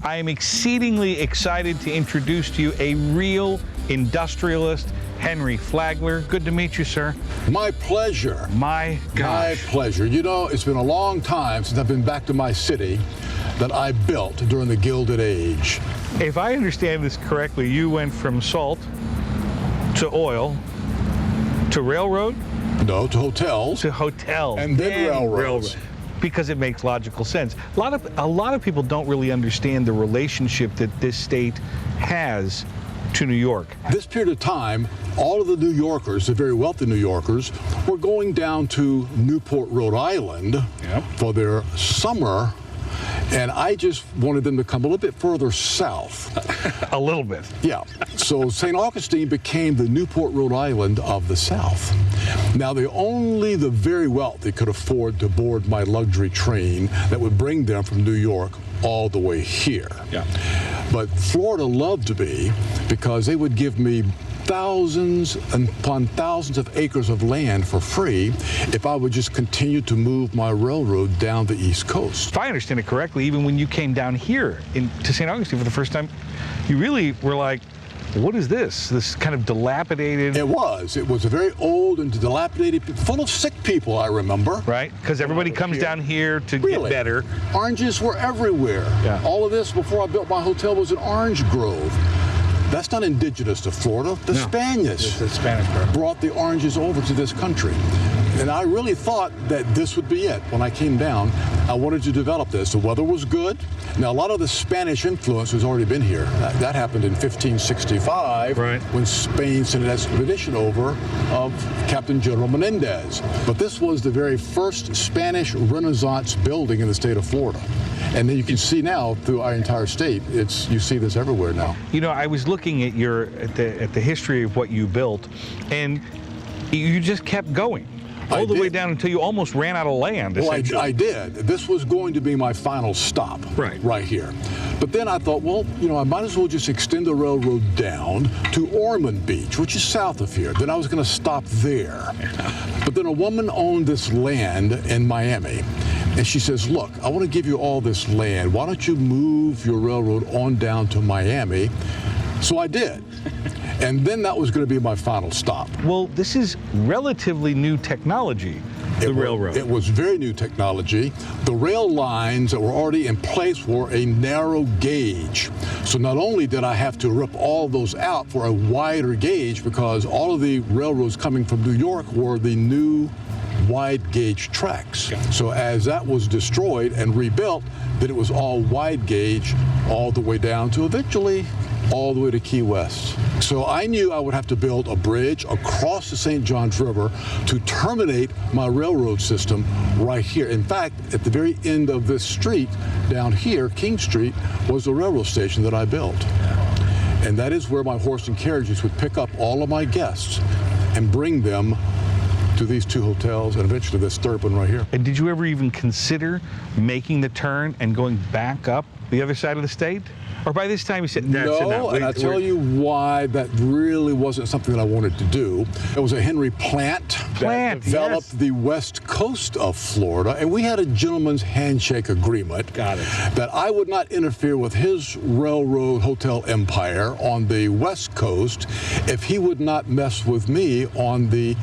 I am exceedingly excited to introduce to you a real industrialist, Henry Flagler. Good to meet you, sir. My pleasure. My gosh. My pleasure. You know, it's been a long time since I've been back to my city that I built during the Gilded Age. If I understand this correctly, you went from salt to oil to railroad? No, to hotels. To hotels. And then railroads. Because it makes logical sense. A lot of people don't really understand the relationship that this state has to New York. This period of time, all of the New Yorkers, the very wealthy New Yorkers, were going down to Newport, Rhode Island for their summer, and I just wanted them to come a little bit further south. A little bit. Yeah. So St. Augustine became the Newport, Rhode Island of the South. Now, only the very wealthy could afford to board my luxury train that would bring them from New York all the way here. Yeah. But Florida loved me because they would give me thousands upon thousands of acres of land for free if I would just continue to move my railroad down the East Coast. If I understand it correctly, even when you came down here to St. Augustine for the first time, you really were like, what is this? This kind of dilapidated... It was. It was a very old and dilapidated, full of sick people, I remember. Right, because everybody comes down here to get better. Oranges were everywhere. Yeah. All of this, before I built my hotel, was an orange grove. That's not indigenous to Florida. The Spaniards brought the oranges over to this country. And I really thought that this would be it. When I came down, I wanted to develop this. The weather was good. Now, a lot of the Spanish influence has already been here. That happened in 1565 when Spain sent an expedition over of Captain General Menendez. But this was the very first Spanish Renaissance building in the state of Florida. And then you can see now through our entire state, you see this everywhere now. You know, I was looking at the history of what you built, and you just kept going. All the way down until you almost ran out of land. Well, I did. This was going to be my final stop right here. But then I thought, well, you know, I might as well just extend the railroad down to Ormond Beach, which is south of here. Then I was going to stop there. But then a woman owned this land in Miami. And she says, look, I want to give you all this land. Why don't you move your railroad on down to Miami? So I did. And then that was going to be my final stop. Well, this is relatively new technology, the railroad. It was very new technology. The rail lines that were already in place were a narrow gauge. So not only did I have to rip all those out for a wider gauge, because all of the railroads coming from New York were the new wide gauge tracks. So as that was destroyed and rebuilt, then it was all wide gauge all the way down to eventually all the way to Key West. So I knew I would have to build a bridge across the St. Johns River to terminate my railroad system right here. In fact, at the very end of this street down here, King Street, was the railroad station that I built. And that is where my horse and carriages would pick up all of my guests and bring them to these two hotels and eventually this third one right here. And did you ever even consider making the turn and going back up the other side of the state? Or by this time you said, no, and I'll tell you why that really wasn't something that I wanted to do. It was a Henry Plant that developed the west coast of Florida, and we had a gentleman's handshake agreement that I would not interfere with his railroad hotel empire on the west coast if he would not mess with me on the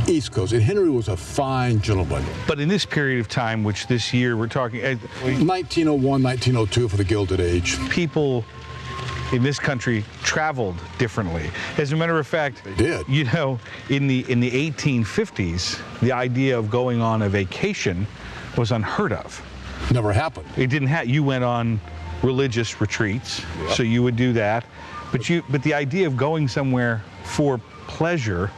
East Coast. And Henry was a fine gentleman. But in this period of time, which this year we're talking... 1901, 1902 for the Gilded Age. People in this country traveled differently. As a matter of fact, they did. You know, in the 1850s, the idea of going on a vacation was unheard of. Never happened. It didn't happen. You went on religious retreats, so you would do that. But the idea of going somewhere for pleasure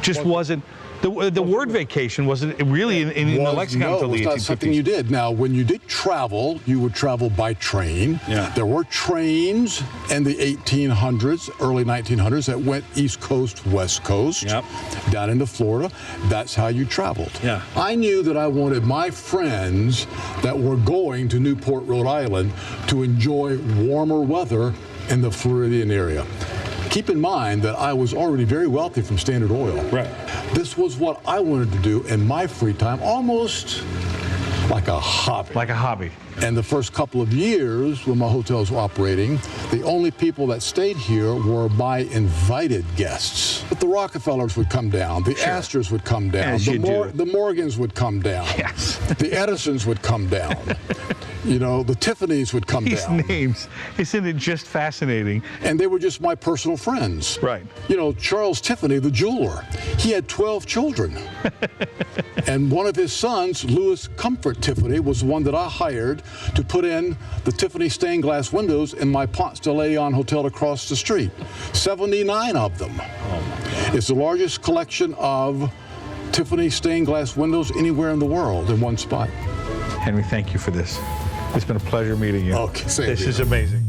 just wasn't, the word vacation wasn't really in the lexicon until the 1850s. No, it's not something you did. Now, when you did travel, you would travel by train. There were trains in the 1800s, early 1900s, that went East Coast, West Coast, down into Florida. That's how you traveled. I knew that I wanted my friends that were going to Newport, Rhode Island to enjoy warmer weather in the Floridian area. Keep in mind that I was already very wealthy from Standard Oil. This was what I wanted to do in my free time, almost like a hobby. Like a hobby. And the first couple of years when my hotels were operating, the only people that stayed here were my invited guests. But the Rockefellers would come down, the Astors would come down, the Morgans would come down, Yes. the Edisons would come down. You know, the Tiffanys would come down. These names, isn't it just fascinating? And they were just my personal friends. Right. You know, Charles Tiffany, the jeweler, he had 12 children. And one of his sons, Louis Comfort Tiffany, was the one that I hired to put in the Tiffany stained glass windows in my Ponce de Leon hotel across the street. 79 of them. It's the largest collection of Tiffany stained glass windows anywhere in the world in one spot. Henry, thank you for this. It's been a pleasure meeting you. Okay, same This here. is amazing.